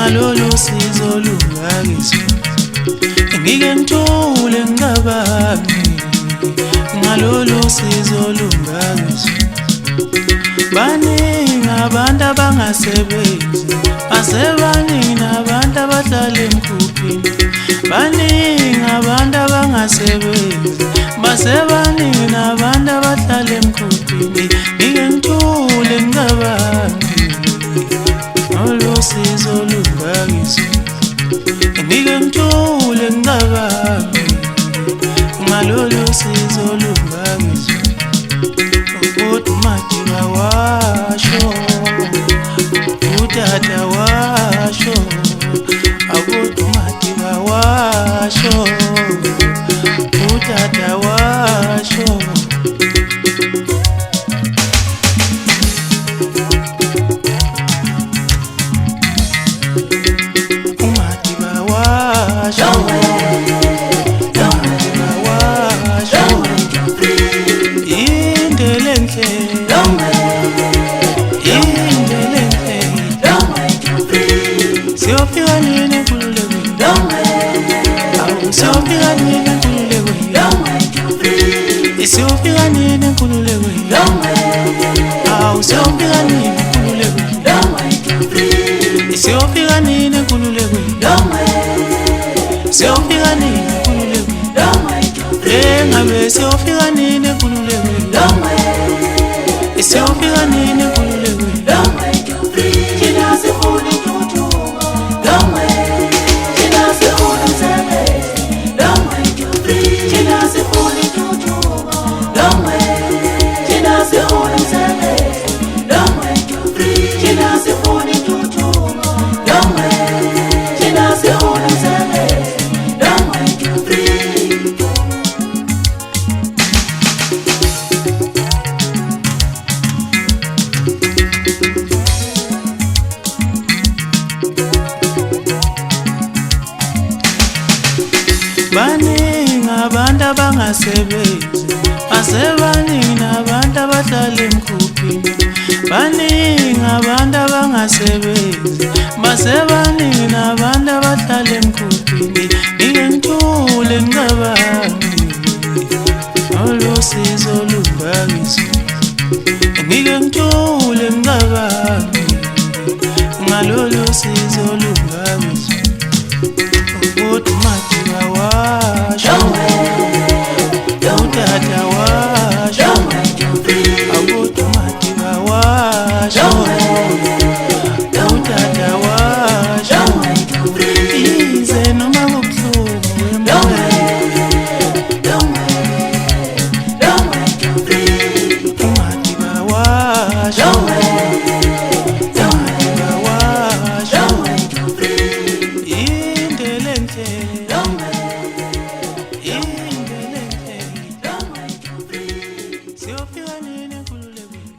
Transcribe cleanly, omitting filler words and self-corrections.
ngalolu sizo lungakizwa ngike ngithule ngicabange ngalolu sizo lungakizwa baningi abantu abangasebenzi basebaningi nabantu abahlala emkhuphini baningi abantu abangasebenzi basebaningi nabantu abahlala emkhuphini ngike ngithule ngicabange ngalolu sizo lungakizwa ngike ngithule ngicabange ngalolu sizo lungakizwa ukuthi uMadiba washo utata washo ukuthi uMadiba washo utata washo uMadiba washo Siyofika nini nkululekweni Siyofika nini nkululekweni Siyofika nini nkululekweni Siyofika nini nkululekweni Siyofika nini nkululekweni Siyofika nini nkululekweni Ngabe siyofika nini nkululekweni Siyofika nini nkululekweni Thina sifuna baningi abantu abangasebenzi basebaningi nabantu abahlala emkhuphini baningi abantu abangasebenzi basebaningi nabantu abahlala emkhuphini ngike ngithule ngicabange ngalolu sizo lungakizwa ngike ngithule ngicabange ngalolu sizo lungakizwa ukuthi uMadiba washo utata washo ukuthi uMadiba washo utata washo ize noma kubuhlungu emoyeni uMadiba washo Siyofika nini nkululekweni